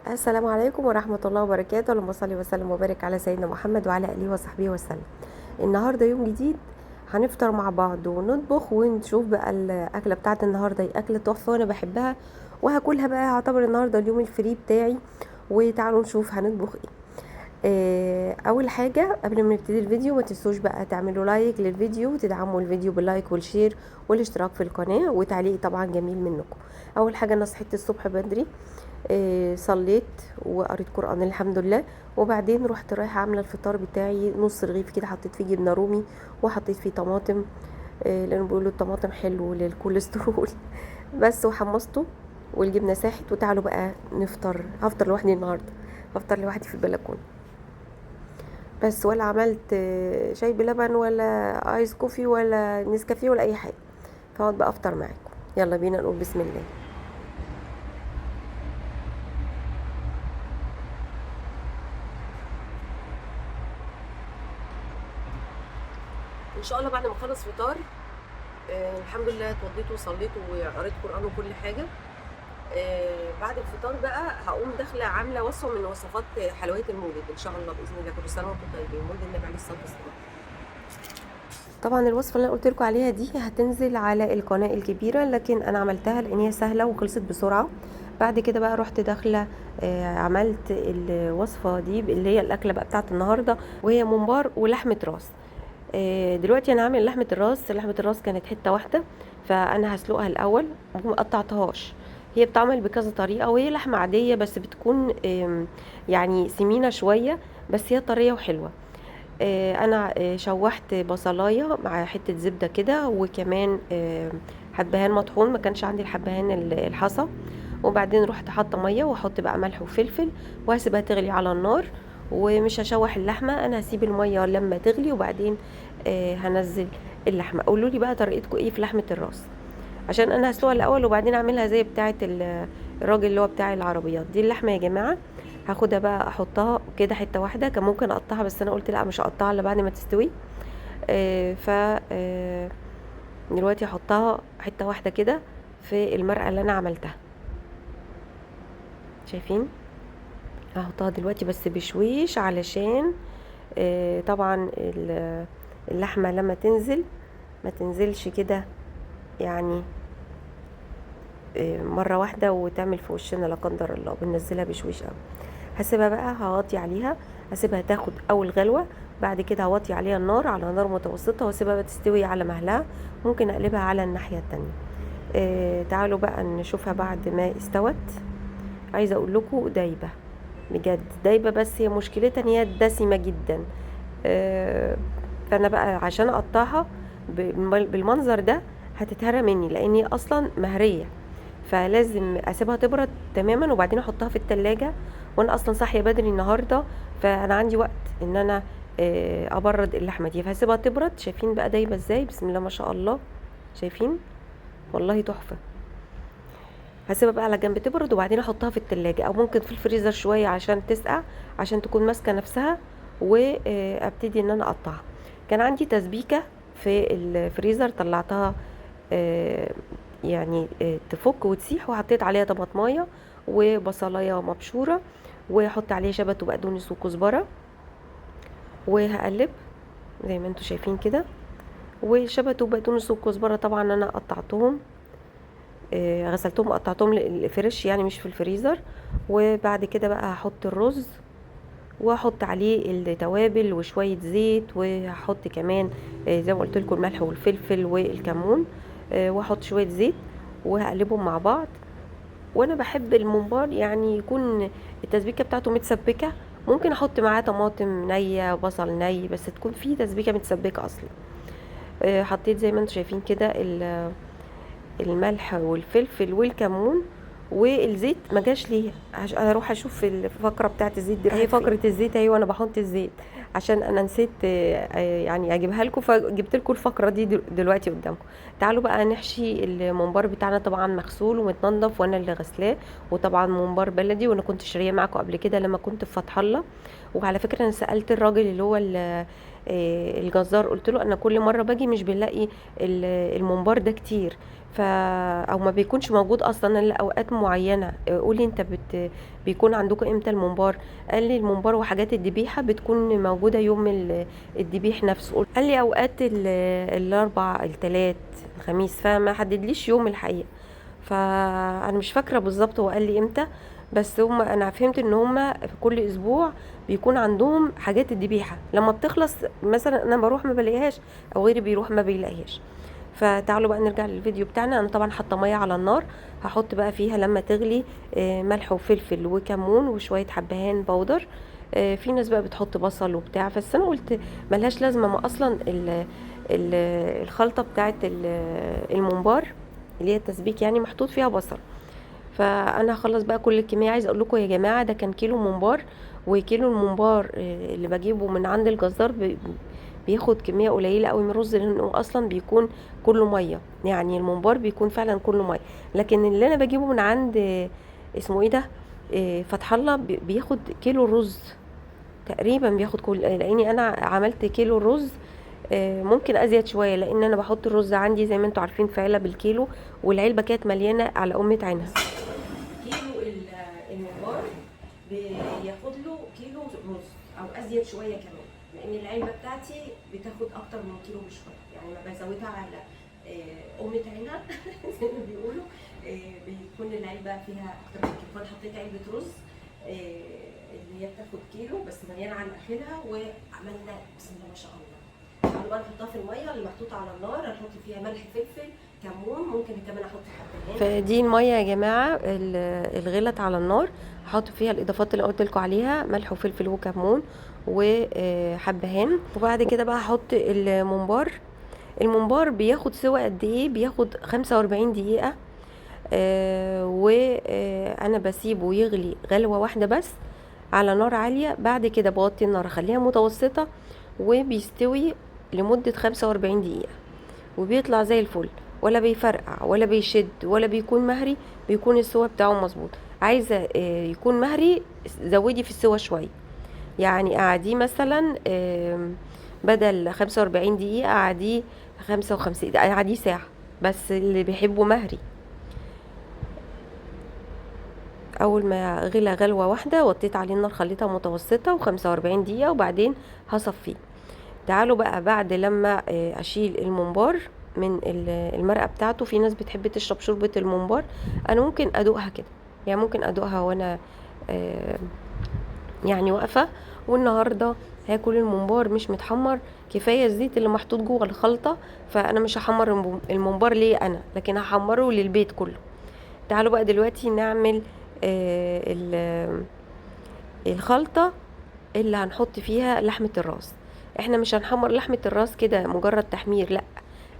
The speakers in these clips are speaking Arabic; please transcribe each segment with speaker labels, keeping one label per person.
Speaker 1: السلام عليكم ورحمة الله وبركاته. اللهم صل وسلم وبارك على سيدنا محمد وعلى آله وصحبه وسلم. النهاردة يوم جديد، هنفطر مع بعض ونطبخ ونشوف بقى الأكلة بتاعت النهاردة. هي أكلة تحفة وأنا بحبها وهاكلها بقى. هعتبر النهاردة اليوم الفري بتاعي، وتعالوا نشوف هنطبخ ايه. اول حاجه قبل ما نبتدي الفيديو ما تنسوش بقى تعملوا لايك للفيديو وتدعموا الفيديو باللايك والشير والاشتراك في القناه وتعليق طبعا جميل منكم. اول حاجه انا صحيت الصبح بدري، صليت وقريت قران الحمد لله، وبعدين رحت رايحه عامله الفطار بتاعي. نص رغيف كده حطيت فيه جبنه رومي وحطيت فيه طماطم، لانه بيقولوا الطماطم حلو للكوليسترول بس وحمصته والجبنه ساحت. وتعالوا بقى نفطر. هفطر لوحدي النهارده، هفطر لوحدي في البلكونه بس، ولا عملت شاي بلبن ولا ايس كوفي ولا نسكافيه ولا اي حاجه. فاقعد بقى افطر معاكم. يلا بينا نقول بسم الله. ان شاء الله بعد ما اخلص فطار، الحمد لله اتوضيت وصليت وقريت قران وكل حاجه. بعد الفطار بقى هقوم داخله عامله وصفه من وصفات حلويات المولد ان شاء الله باذن الله. كل سنه وانتم طيبين، مولد النبي عليه الصلاه والسلام. طبعا الوصفه اللي انا قلت لكم عليها دي هتنزل على القناه الكبيره، لكن انا عملتها لان هي سهله وخلصت بسرعه. بعد كده بقى رحت داخله عملت الوصفه دي اللي هي الاكله بقى بتاعت النهارده، وهي ممبار ولحمه راس. دلوقتي انا هعمل لحمه الراس. لحمه الراس كانت حته واحده، فانا هسلقها الاول وما قطعتهاش. هي بتعمل بكذا طريقه، وهي لحمه عاديه بس بتكون يعني سمينه شويه، بس هي طريه وحلوه. انا شوحت بصلايه مع حته زبده كده، وكمان حبهان مطحون، ما كانش عندي الحبهان الحصى. وبعدين رحت حاطه ميه واحط بقى ملح وفلفل وهسيبها تغلي على النار. ومش هشوح اللحمه، انا هسيب الميه لما تغلي وبعدين هنزل اللحمه. قولوا لي بقى طريقتكم ايه في لحمه الراس، عشان انا هسلقها الاول وبعدين اعملها زي بتاعه الراجل اللي هو بتاع العربيات دي. اللحمه يا جماعه هاخدها بقى احطها كده حته واحده، كان ممكن اقطعها بس انا قلت لا مش هقطعها الا بعد ما تستوي. ف دلوقتي احطها حته واحده كده في المرقه اللي انا عملتها. شايفين؟ هحطها دلوقتي بس بشويش علشان طبعا اللحمه لما تنزل ما تنزلش كده يعني مره واحده وتعمل في وشنا لا قدر الله. بننزلها بشويش قوي. هسيبها بقى، هوطي عليها، هسيبها تاخد اول غلوه. بعد كده هوطي عليها النار على نار متوسطه واسيبها بقى تستوي على مهلها. ممكن اقلبها على الناحيه التانية. تعالوا بقى نشوفها بعد ما استوت. عايزه اقول لكم دايبه بجد دايبه، بس هي مشكلتها ان هي دسمه جدا. فانا بقى عشان اقطعها بالمنظر ده هتتهرى مني لان هي اصلا مهريه، فلازم اسيبها تبرد تماما وبعدين احطها في التلاجة. وانا اصلا صاحيه بدري النهارده، فانا عندي وقت ان انا ابرد اللحمه دي، فهسيبها تبرد. شايفين بقى دايبه ازاي؟ بسم الله ما شاء الله. شايفين؟ والله تحفه. هسيبها بقى على جنب تبرد وبعدين احطها في التلاجة او ممكن في الفريزر شويه عشان تسقع، عشان تكون ماسكه نفسها وابتدي ان انا اقطعها. كان عندي تسبيكه في الفريزر طلعتها يعني تفك وتسيح، وحطيت عليها طماطمايه وبصلايه مبشوره واحط عليها شبت وبقدونس وكزبره وهقلب زي ما انتم شايفين كده. وشبت وبقدونس وكزبره طبعا انا قطعتهم، غسلتهم وقطعتهم فريش يعني مش في الفريزر. وبعد كده بقى هحط الرز واحط عليه التوابل وشويه زيت، وهحط كمان زي ما قلت لكم الملح والفلفل والكمون، واحط شويه زيت وهقلبهم مع بعض. وانا بحب الممبار يعني يكون التسبيكه بتاعته متسبكه. ممكن احط معاه طماطم نيه بصل ني بس تكون فيه تسبيكه متسبكه اصلا. حطيت زي ما انتم شايفين كده الملح والفلفل والكمون والزيت. ما جاش ليه؟ اروح اشوف الفقره بتاعت الزيت دي، هي فقره الزيت اهي وانا بحط الزيت، عشان انا نسيت يعني اجيبها لكم، فجبت لكم الفقره دي دلوقتي قدامكم. تعالوا بقى نحشي الممبار بتاعنا. طبعا مغسول ومتنضف وانا اللي غسلاه، وطبعا ممبار بلدي وانا كنت شاريه معاكم قبل كده لما كنت في فتح الله. وعلى فكره انا سالت الراجل اللي هو الجزار، قلت له انا كل مره باجي مش بنلاقي الممبار ده كتير،
Speaker 2: او ما بيكونش موجود اصلا الا اوقات معينه. قولي انت بيكون عندكم امتى الممبار؟ قال لي الممبار وحاجات الذبيحه بتكون موجوده يوم الذبيح نفسه. قال لي اوقات الاربع، الثلاث، الخميس، فما حددليش يوم الحقيقه، فانا مش فاكره بالظبط هو قال لي امتى. بس انا فهمت ان هما في كل اسبوع بيكون عندهم حاجات الذبيحه، لما بتخلص مثلا انا بروح ما بلاقيهاش، او غيري بيروح ما بيلاقيهاش. فتعالوا بقى نرجع للفيديو بتاعنا. انا طبعا حاطه ميه على النار، هحط بقى فيها لما تغلي ملح وفلفل وكمون وشويه حبهان بودر. في ناس بقى بتحط بصل وبتاع، بس انا قلت ملهاش لازمه، ما اصلا ال الخلطه بتاعت الممبار اللي هي التسبيك يعني محطوط فيها بصل. فانا هخلص بقى كل الكميه. عايز اقول لكم يا جماعه ده كان كيلو ممبار، وكيلو الممبار اللي بجيبه من عند الجزار بياخد كميه قليله قوي من الرز، لانه اصلا بيكون كله ميه، يعني الممبار بيكون فعلا كله ميه. لكن اللي انا بجيبه من عند اسمه ايه ده، فتح الله، بياخد كيلو رز تقريبا، بياخد كل، لاني انا عملت كيلو رز ممكن ازيد شويه، لان انا بحط الرز عندي زي ما انتم عارفين في علب بالكيلو، والعلبه كانت مليانه على امه عينها. كيلو الممبار بياخد له كيلو رز او ازيد شويه كمان، لان العلبه بتاعتي بتاخد اكتر من كيلو بشويه، يعني ما بزودها على امه عينها زي ما بيقولوا. بيكون العلبه فيها اكتر من كيلو، فانا حطيت علبه رز اللي هي بتاخد كيلو بس مليانه على اخرها، وعملنا بسم الله ما شاء الله. تعالوا بقى نحطها في الميه اللي محطوطه على النار، هنحط فيها ملح فلفل كمون، ممكن كمان احط حبهان. فدي الميه يا جماعه الغلت على النار، هحط فيها الاضافات اللي قلت لكم عليها، ملح وفلفل وكمون وحبهان. وبعد كده بقى هحط الممبار. الممبار بياخد سوا قد ايه؟ بياخد 45 دقيقه. وانا بسيبه يغلي غلوه واحده بس على نار عاليه. بعد كده بوطي النار اخليها متوسطه، وبيستوي لمده 45 دقيقه، وبيطلع زي الفل، ولا بيفرقع ولا بيشد ولا بيكون مهري، بيكون السوا بتاعه مظبوط. عايزه يكون مهري، زودي في السوا شويه، يعني قعديه مثلا بدل 45 دقيقه قعديه 55 دقيقه، قعديه ساعه، بس اللي بيحبه مهري. اول ما غلى غلوه واحده وطيت عليه النار، خليتها متوسطه و45 دقيقه، وبعدين هصفيه. تعالوا بقى بعد لما اشيل الممبار من المرقه بتاعته. في ناس بتحب تشرب شوربه الممبار، انا ممكن ادوقها كده، يعني ممكن ادوقها وانا يعني واقفه. والنهارده هاكل الممبار مش متحمر، كفايه الزيت اللي محطوط جوه الخلطه، فانا مش هحمر الممبار ليه انا، لكن هحمره للبيت كله. تعالوا بقى دلوقتي نعمل الخلطة اللي هنحط فيها لحمة الراس. احنا مش هنحمر لحمة الراس كده مجرد تحمير، لا،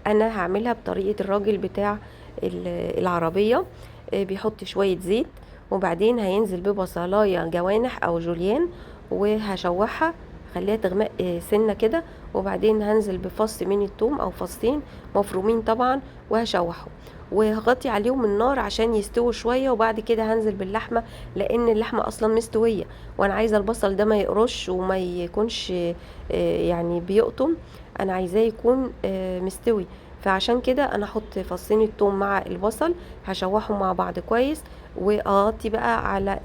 Speaker 2: انا هعملها بطريقة الراجل بتاع العربية. بيحط شوية زيت، وبعدين هينزل ببصلاية جوانح او جوليان، وهشوحها خليها تغمق سنة كده، وبعدين هنزل بفص من الثوم او فصين مفرومين طبعا، وهشوحه، وهغطي عليهم النار عشان يستووا شوية. وبعد كده هنزل باللحمة، لان اللحمة اصلا مستوية، وانا عايزة البصل ده ما يقرش وما يكونش يعني بيقطم، انا عايزاه يكون مستوي. فعشان كده انا احط فصين الثوم مع البصل، هشوحهم مع بعض كويس، واغطي بقى على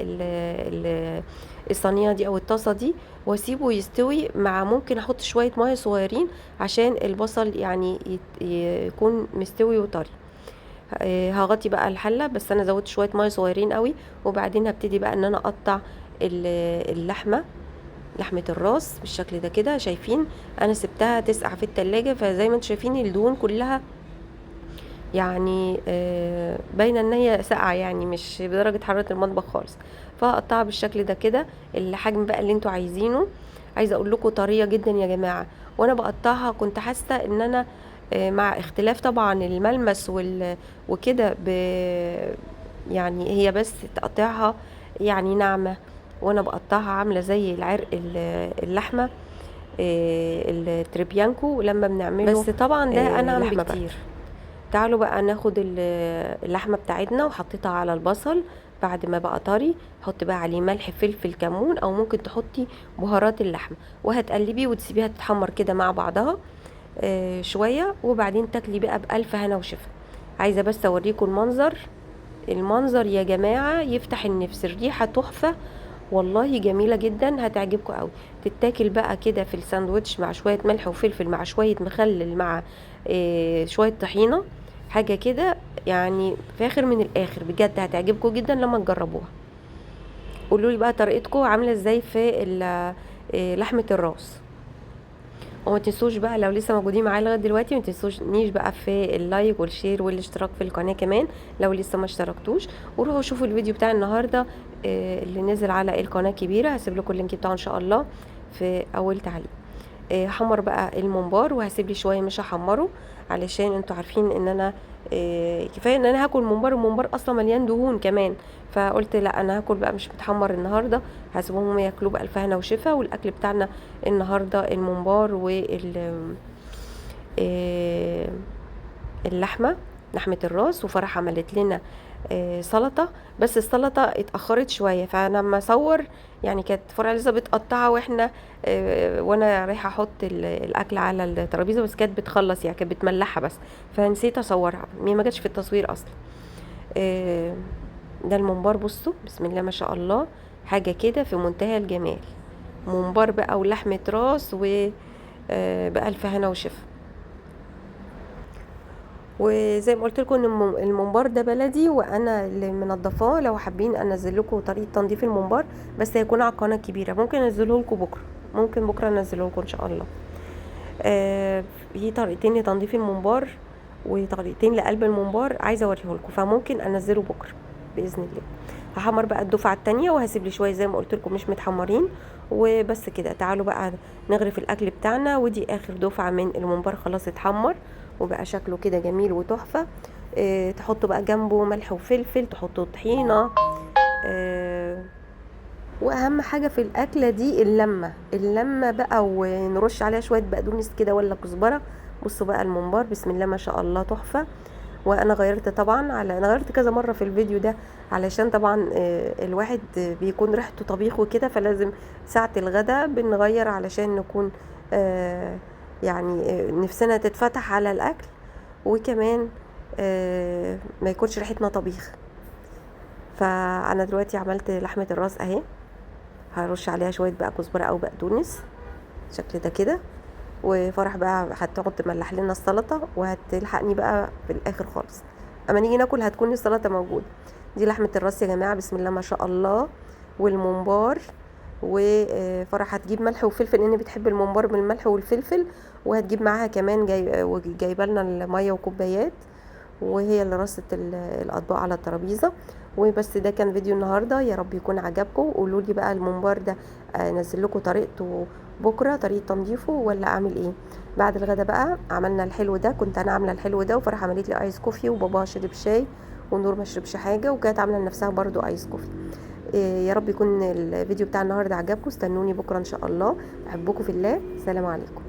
Speaker 2: الصينيه دي او الطاسه دي، واسيبه يستوي. مع ممكن احط شويه ميه صغيرين عشان البصل يعني يكون مستوي وطري. هغطي بقى الحله، بس انا زودت شويه ميه صغيرين قوي. وبعدين هبتدي بقى ان انا اقطع لحمه الراس بالشكل ده كده. شايفين انا سبتها تسقع في التلاجة، فزي ما انتم شايفين الدهون كلها يعني باينه ان هي ساقعه، يعني مش بدرجه حراره المطبخ خالص. فاقطعها بالشكل ده كده، الحجم بقى اللي انتوا عايزينه. عايزه اقول لكم طريه جدا يا جماعه، وانا بقطعها كنت حاسه ان انا مع اختلاف طبعا الملمس وكده يعني هي بس تقطيعها يعني ناعمه، وانا بقطعها عامله زي العرق اللحمه التريبيانكو لما بنعمله، بس طبعا ده انعم بكتير. تعالوا بقى ناخد اللحمه بتاعتنا وحطيتها على البصل بعد ما بقى طري. حط بقى عليه ملح فلفل كمون، او ممكن تحطي بهارات اللحمه، وهتقلبي وتسيبيها تتحمر كده مع بعضها شويه، وبعدين تاكلي بقى بألف هنا وشفا. عايزه بس اوريكم المنظر يا جماعه يفتح النفس. الريحه تحفه والله، جميله جدا، هتعجبكم قوي. تتاكل بقى كده في الساندوتش مع شويه ملح وفلفل، مع شويه مخلل، مع شويه طحينه، حاجه كده يعني فاخر من الاخر بجد. هتعجبكم جدا لما تجربوها. قولوا لي بقى طريقتكم عامله ازاي في لحمه الراس. وما تنسوش بقى لو لسه موجودين معايا لغايه دلوقتي، ما تنسوش بقى في اللايك والشير والاشتراك في القناه كمان لو لسه ما اشتركتوش. وروحوا شوفوا الفيديو بتاع النهارده اللي نزل على القناه الكبيره، هسيب لكم اللينك بتاعه ان شاء الله في اول تعليق. هحمر بقى الممبار، وهسيب لي شويه مش هحمره علشان انتوا عارفين ان انا كفايه ان انا هاكل ممبار. الممبار اصلا مليان دهون كمان، فقلت لا انا هاكل بقى مش متحمر النهارده، هسيبهم هم ياكلوه بالف هنا وشفا. والاكل بتاعنا النهارده الممبار آه، اللحمه، لحمه الراس. وفرح عملت لنا سلطه، بس السلطه اتاخرت شويه، فانا لما اصور يعني كانت فرع لسه بتقطعها وانا رايحه احط الاكل على الترابيزه، بس كانت بتخلص يعني كانت بتملحها بس، فنسيت اصورها، ما جاتش في التصوير اصلا. ده الممبار، بصوا بسم الله ما شاء الله، حاجه كده في منتهى الجمال. ممبار بقى ولحمه راس بألف هنا وشفا. وزي ما قلت لكم ان الممبار ده بلدي وانا اللي منضفاه. لو حابين انزل لكم طريقه تنظيف الممبار بس هيكون على القناه الكبيره، ممكن انزله لكم بكره، ممكن بكره انزله لكم ان شاء الله. في طريقتين لتنظيف الممبار وطريقتين لقلب الممبار عايزه اوريه لكم، فممكن انزله بكره باذن الله. هحمر بقى الدفعه التانية وهسيب لي شويه زي ما قلت لكم مش متحمرين وبس كده. تعالوا بقى نغرف الاكل بتاعنا، ودي اخر دفعه من الممبار خلاص اتحمر وبقى شكله كده جميل وتحفه. تحطوا بقى جنبه ملح وفلفل، تحطوا طحينه. واهم حاجه في الاكله دي اللمه بقى، ونرش عليها شويه بقدونس كده ولا كزبره. بصوا بقى الممبار بسم الله ما شاء الله تحفه. وانا غيرت طبعا انا غيرت كذا مره في الفيديو ده علشان طبعا الواحد بيكون ريحته طبيخ وكده، فلازم ساعه الغدا بنغير علشان نكون يعني نفسنا تتفتح على الاكل، وكمان ما يكونش ريحتنا طبيخ. فانا دلوقتي عملت لحمه الراس اهي، هرش عليها شويه بقى كزبره او بقدونس شكل ده كده. وفرح بقى هتقعد تملح لنا السلطه وهتلحقني بقى في الاخر خالص، اما نيجي ناكل هتكون السلطه موجوده. دي لحمه الراس يا جماعه بسم الله ما شاء الله، والممبار. وفرح هتجيب ملح وفلفل لان بتحب الممبار بالملح والفلفل، وهتجيب معاها كمان جايبه لنا الميه وكوبايات، وهي اللي رصت الاطباق على الترابيزه. وبس ده كان فيديو النهارده، يا رب يكون عجبكم. قولوا لي بقى الممبار ده انزل لكم طريقته بكره، طريقه تنظيفه ولا اعمل ايه. بعد الغدا بقى عملنا الحلو ده، كنت انا عامله الحلو ده وفرح عملت لي ايس كوفي، وبابا شرب شاي ونور ما شربش حاجه، وكانت عامله لنفسها برضو ايس كوفي. يا رب يكون الفيديو بتاع النهارده عجبكم. استنوني بكره ان شاء الله. بحبكم في الله، سلام عليكم.